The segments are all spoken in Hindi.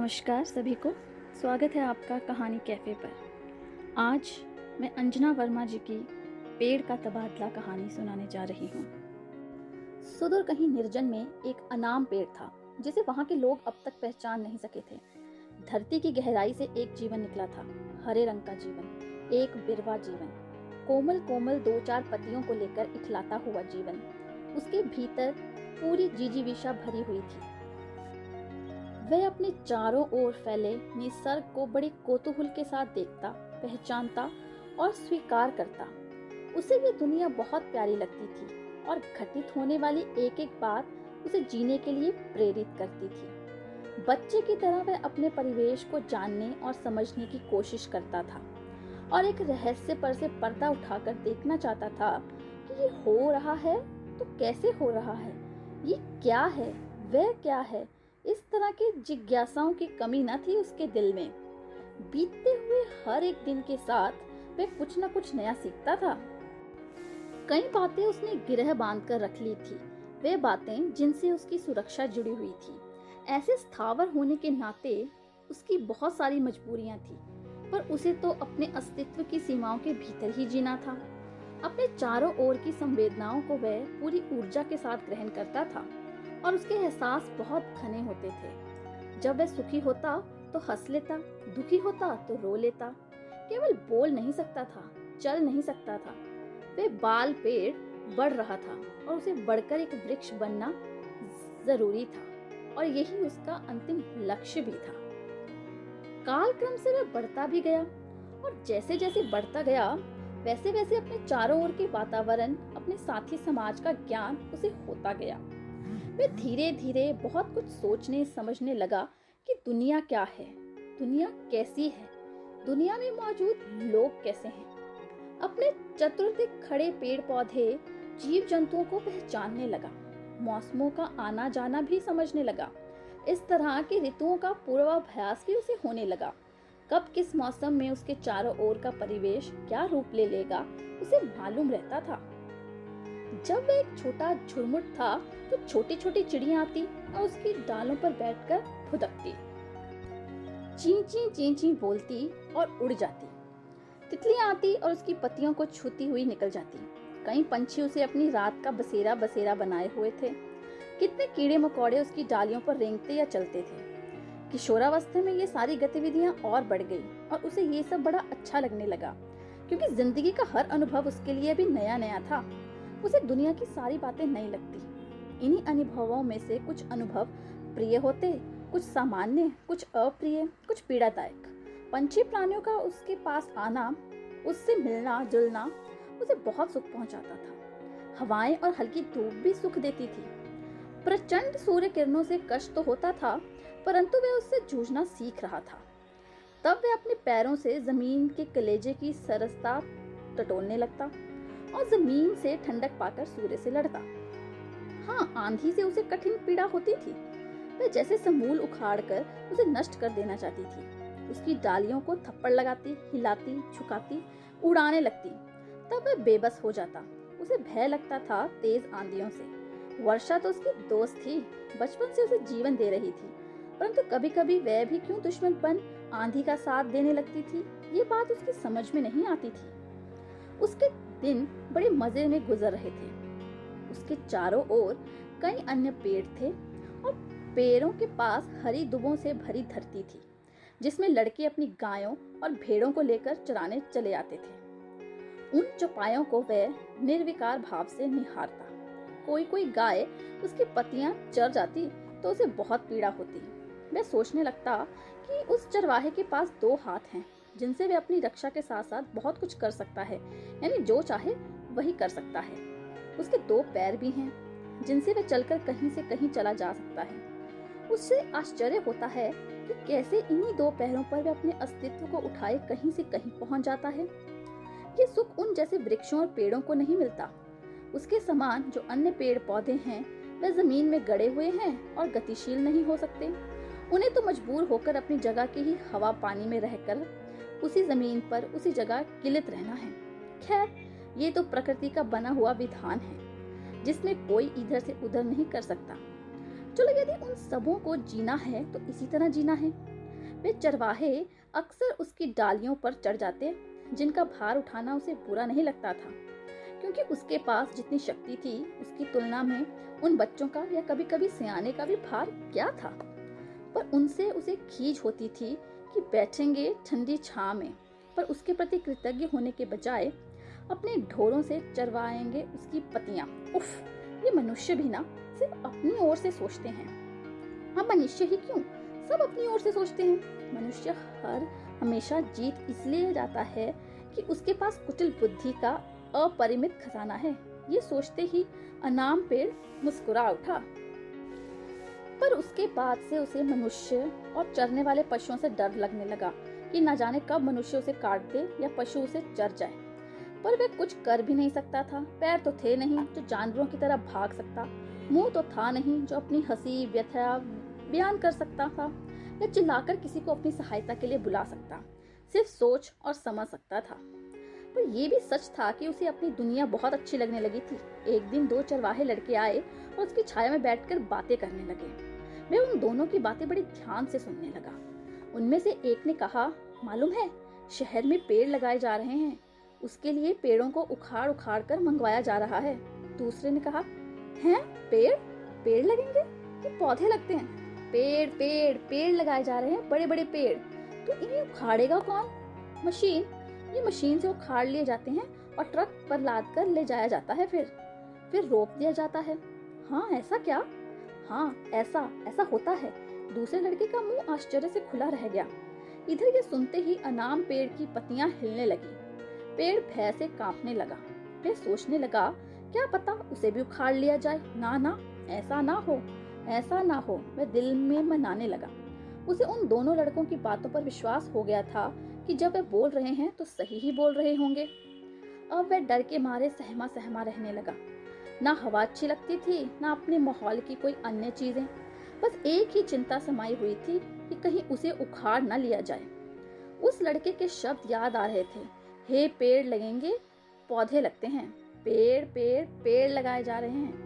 नमस्कार सभी को। स्वागत है आपका कहानी कैफ़े पर। आज मैं अंजना वर्मा जी की पेड़ का तबादला कहानी सुनाने जा रही हूँ। सुदूर कहीं निर्जन में एक अनाम पेड़ था जिसे वहाँ के लोग अब तक पहचान नहीं सके थे। धरती की गहराई से एक जीवन निकला था, हरे रंग का जीवन, एक बिरवा जीवन, कोमल कोमल दो चार पत्तियों को लेकर इठलाता हुआ जीवन। उसके भीतर पूरी जिजीविषा भरी हुई थी। वह अपने चारों ओर फैले निसर्ग को बड़े कौतूहल के साथ देखता, पहचानता और स्वीकार करता। उसे ये दुनिया बहुत प्यारी लगती थी और घटित होने वाली एक एक बात उसे जीने के लिए प्रेरित करती थी। बच्चे की तरह वह अपने परिवेश को जानने और समझने की कोशिश करता था और एक रहस्य पर से पर्दा उठाकर देखना चाहता था कि ये हो रहा है तो कैसे हो रहा है, ये क्या है, वह क्या है। इस तरह की जिज्ञासाओं की कमी न थी उसके दिल में। बीतते हुए हर एक दिन के साथ वह कुछ न कुछ नया सीखता था। कई बातें उसने गिरह बांध कर रख ली थी, वे बातें जिनसे उसकी सुरक्षा जुड़ी हुई थी। ऐसे स्थावर होने के नाते उसकी बहुत सारी मजबूरियां थी, पर उसे तो अपने अस्तित्व की सीमाओं के भीतर ही जीना था। अपने चारों ओर की संवेदनाओं को वह पूरी ऊर्जा के साथ ग्रहण करता था और उसके एहसास बहुत घने होते थे। जब वह सुखी होता तो हंस लेता, दुखी होता तो रो लेता। केवल बोल नहीं सकता था, चल नहीं सकता था। वह बाल पेड़ बढ़ रहा था और उसे बढ़कर एक वृक्ष बनना जरूरी था और यही उसका अंतिम लक्ष्य भी था। कालक्रम से वह बढ़ता भी गया और जैसे जैसे बढ़ता गया वैसे वैसे अपने चारों ओर के वातावरण, अपने साथी समाज का ज्ञान उसे होता गया। वह धीरे धीरे बहुत कुछ सोचने समझने लगा कि दुनिया क्या है, दुनिया कैसी है, दुनिया में मौजूद लोग कैसे हैं। अपने चतुर्दिक खड़े पेड़ पौधे, जीव जंतुओं को पहचानने लगा, मौसमों का आना जाना भी समझने लगा। इस तरह के ऋतुओं का पूर्वाभ्यास भी उसे होने लगा। कब किस मौसम में उसके चारों ओर का परिवेश क्या रूप ले लेगा उसे मालूम रहता था। जब वह एक छोटा झुरमुट था तो छोटी छोटी चिड़ियां आती और उसकी डालों पर बैठकर फुदकती, ची ची बोलती और उड़ जाती। तितलियां आती और उसकी पत्तियों को छूती हुई निकल जाती। कई पंछी उसे अपनी रात का बसेरा बसेरा बनाए हुए थे। कितने कीड़े मकोड़े उसकी डालियों पर रेंगते या चलते थे। किशोरावस्था में ये सारी गतिविधियां और बढ़ गई और उसे ये सब बड़ा अच्छा लगने लगा, क्योंकि जिंदगी का हर अनुभव उसके लिए भी नया नया था। उसे दुनिया की सारी बातें नहीं लगती। इन्हीं अनुभवों में से कुछ अनुभव प्रिय होते, कुछ सामान्य, कुछ अप्रिय, कुछ पीड़ादायक। पंछी प्राणियों का उसके पास आना, उससे मिलना जुलना उसे बहुत सुख पहुंचाता था। हवाएं और हल्की धूप भी सुख देती थी। प्रचंड सूर्य किरणों से कष्ट तो होता था, परंतु वह उससे जूझना सीख रहा था। तब वह अपने पैरों से जमीन के कलेजे की सरसता टटोलने लगता और जमीन से ठंडक पाकर सूर्य से लड़ता। हाँ, आंधी से उसे कठिन पीड़ा होती थी। वह जैसे समूल उखाड़कर उसे नष्ट कर देना चाहती थी। उसकी डालियों को थप्पड़ लगाती, हिलाती, झुकाती, उड़ाने लगती। तब वह बेबस हो जाता। उसे भय लगता था तेज आंधियों से। वर्षा तो उसकी दोस्त थी, बचपन से उसे जीवन दे रही थी, परंतु कभी कभी वह भी क्यों दुश्मन बन आंधी का साथ देने लगती थी, ये बात उसकी समझ में नहीं आती थी। उसके दिन बड़े मजे में गुजर रहे थे। उसके चारों ओर कई अन्य पेड़ थे और पेड़ों के पास हरी दुबों से भरी धरती थी, जिसमें लड़के अपनी गायों और भेड़ों को लेकर चराने चले आते थे। उन चौपायों को वह निर्विकार भाव से निहारता। कोई कोई गाय उसकी पत्तियां चर जाती तो उसे बहुत पीड़ा होती। वह सोचने लगता कि उस चरवाहे के पास दो हाथ हैं जिनसे वह अपनी रक्षा के साथ साथ बहुत कुछ कर सकता है, यानी जो चाहे वही कर सकता है। उसके दो पैर भी हैं जिनसे वह चलकर कहीं से कहीं चला जा सकता है। उससे आश्चर्य होता है कि कैसे इन्हीं दो पैरों पर वह अपने अस्तित्व को उठाए कहीं से कहीं पहुंच जाता है। ये सुख उन जैसे वृक्षों और पेड़ों को नहीं मिलता। उसके समान जो अन्य पेड़ पौधे हैं वह जमीन में गड़े हुए हैं और गतिशील नहीं हो सकते। उन्हें तो मजबूर होकर अपनी जगह की ही हवा पानी में रहकर उसी जमीन पर उसी जगह किलित रहना है। खैर, ये तो प्रकृति का बना हुआ विधान है जिसमें कोई इधर से उधर नहीं कर सकता। चलो, यदि उन सबों को जीना है तो इसी तरह जीना है। वे चरवाहे अक्सर उसकी डालियों पर चढ़ जाते, जिनका भार उठाना उसे बुरा नहीं लगता था, क्योंकि उसके पास जितनी शक्ति थी उसकी तुलना में उन बच्चों का या कभी कभी सियाने का भी भार क्या था। पर उनसे उसे खीज होती थी कि बैठेंगे ठंडी छां में, पर उसके प्रति कृतज्ञ होने के बजाय अपने ढोरों से चरवाएंगे उसकी पतियां। उफ, ये मनुष्य भी ना सिर्फ अपनी ओर से सोचते हैं। हाँ, मनुष्य ही क्यों, सब अपनी ओर से सोचते हैं। मनुष्य हमेशा जीत इसलिए जाता है कि उसके पास कुटिल बुद्धि का अपरिमित खजाना है। ये सोचते ही अनाम पेड़ मुस्कुरा उठा। पर उसके बाद से उसे मनुष्य और चरने वाले पशुओं से डर लगने लगा कि न जाने कब मनुष्य उसे काट दे या पशु उसे चर जाए। पर वह कुछ कर भी नहीं सकता था। पैर तो थे नहीं जो जानवरों की तरह भाग सकता, मुंह तो था नहीं जो अपनी हंसी व्यथा बयान कर सकता था या चिल्लाकर किसी को अपनी सहायता के लिए बुला सकता। सिर्फ सोच और समझ सकता था। पर यह भी सच था कि उसे अपनी दुनिया बहुत अच्छी लगने लगी थी। एक दिन 2 चरवाहे लड़के आए और उसकी छाया में बैठकर बातें करने लगे। वह उन दोनों की बातें बड़ी ध्यान से सुनने लगा। उनमें से एक ने कहा, मालूम है, शहर में पेड़ लगाए जा रहे हैं, उसके लिए पेड़ों को उखाड़ उखाड़ कर मंगवाया जा रहा है। दूसरे ने कहा, हैं, पेड़ लगेंगे कि पौधे लगते हैं? पेड़ पेड़ पेड़ लगाए जा रहे हैं, बड़े बड़े पेड़। तो इन्हें उखाड़ेगा कौन? मशीन। ये मशीन से उखाड़ लिए जाते हैं और ट्रक पर लाद कर ले जाया जाता है, फिर रोप दिया जाता है। हाँ, ऐसा क्या? हाँ, ऐसा होता है। दूसरे लड़के का मुंह आश्चर्य से खुला रह गया। इधर ये सुनते ही अनाम पेड़ की पत्तियां हिलने लगी। पेड़ भय से कांपने लगा। वह सोचने लगा, क्या पता उसे भी उखाड़ लिया जाए। ना, ऐसा ना हो। वह दिल में मनाने लगा। उसे उन दोनों लड़कों की बातों पर विश्वास हो गया था कि जब वे बोल रहे हैं तो सही ही बोल रहे होंगे। अब वह डर के मारे सहमा सहमा रहने लगा। ना हवा अच्छी लगती थी, ना अपने माहौल की कोई अन्य चीजें। बस एक ही चिंता समाई हुई थी कि कहीं उसे उखाड़ न लिया जाए। उस लड़के के शब्द याद आ रहे थे, हे पेड़ लगेंगे, पौधे लगते हैं, पेड़ पेड़ पेड़ लगाए जा रहे हैं।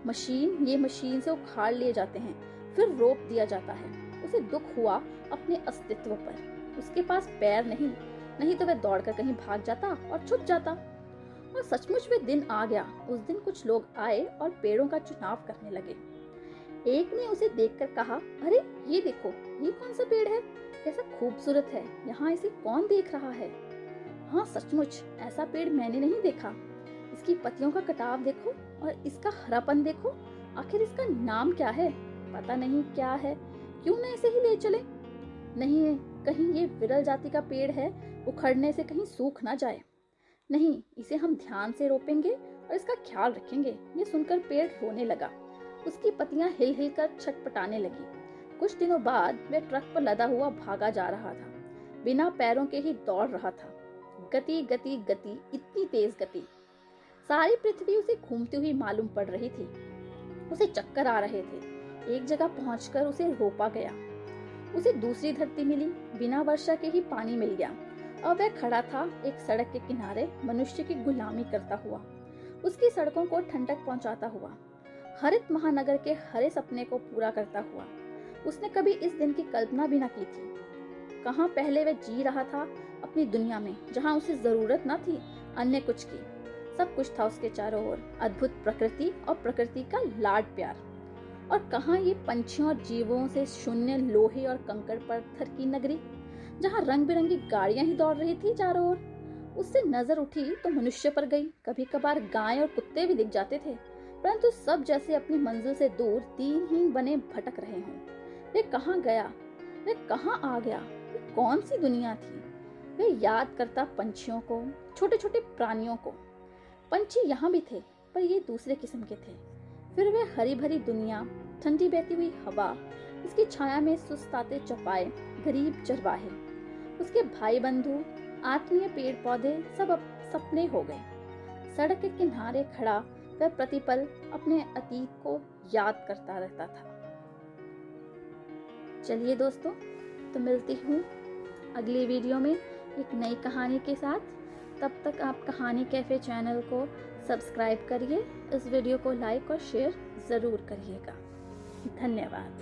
मशीन से उखाड़ लिए जाते हैं, फिर रोप दिया जाता है। उसे दुख हुआ अपने अस्तित्व पर। उसके पास पैर नहीं तो वह दौड़कर कहीं भाग जाता और छुप जाता। और सचमुच वे दिन आ गया। उस दिन कुछ लोग आए और पेड़ों का चुनाव करने लगे। एक ने उसे देखकर कहा, अरे ये देखो, ये कौन सा पेड़ है, कैसा खूबसूरत है, यहाँ इसे कौन देख रहा है? हाँ, सचमुच ऐसा पेड़ मैंने नहीं देखा। इसकी पत्तियों का कटाव देखो और इसका हरापन देखो। आखिर इसका नाम क्या है? पता नहीं क्या है। क्यों न इसे ही ले चले? नहीं, कहीं ये विरल जाति का पेड़ है, उखड़ने से कहीं सूख ना जाए। नहीं, इसे हम ध्यान से रोपेंगे और इसका ख्याल रखेंगे। ये सुनकर पेड़ रोने लगा। उसकी पत्तियां हिल हिल कर छटपटाने लगी। कुछ दिनों बाद वह ट्रक पर लदा हुआ भागा जा रहा था। बिना पैरों के ही दौड़ रहा था। गति गति गति, इतनी तेज गति। सारी पृथ्वी उसे घूमती हुई मालूम पड़ रही थी। उसे चक्कर आ रहे थे। एक जगह पहुंचकर उसे रोपा गया। उसे दूसरी धरती मिली। बिना वर्षा के ही पानी मिल गया। अब वह खड़ा था एक सड़क के किनारे, मनुष्य की गुलामी करता हुआ, उसकी सड़कों को ठंडक पहुंचाता हुआ, हरित महानगर के हरे सपने को पूरा करता हुआ। उसने कभी इस दिन की कल्पना भी न की थी। कहाँ पहले वह जी रहा था अपनी दुनिया में, जहाँ उसे जरूरत न थी अन्य कुछ की। सब कुछ था उसके चारों ओर, अद्भुत प्रकृति और प्रकृति का लाड प्यार। और कहाँ ये पंछियों और जीवों से शून्य लोहे और कंकड़ पत्थर की नगरी, जहाँ रंग बिरंगी गाड़ियां ही दौड़ रही थी चारों ओर। उससे नजर उठी तो मनुष्य पर गई। कभी कभार गाय और कुत्ते भी दिख जाते थे, परंतु सब जैसे अपनी मंजिल से दूर दिनहीन बने भटक रहे हों। वे कहाँ गया, वे कहाँ आ गया, वे कौन सी दुनिया थी? वे याद करता पंछियों को, छोटे छोटे प्राणियों को। पंछी यहाँ भी थे, पर ये दूसरे किस्म के थे। फिर वे हरी भरी दुनिया, ठंडी बहती हुई हवा, उसकी छाया में सुस्ताते चौपाए, गरीब चरवाहे, उसके भाई बंधु, आत्मीय पेड़ पौधे, सब अब सपने हो गए। सड़क के किनारे खड़ा वह प्रतिपल अपने अतीत को याद करता रहता था। चलिए दोस्तों, तो मिलती हूँ अगली वीडियो में एक नई कहानी के साथ। तब तक आप कहानी कैफे चैनल को सब्सक्राइब करिए। इस वीडियो को लाइक और शेयर ज़रूर करिएगा। धन्यवाद।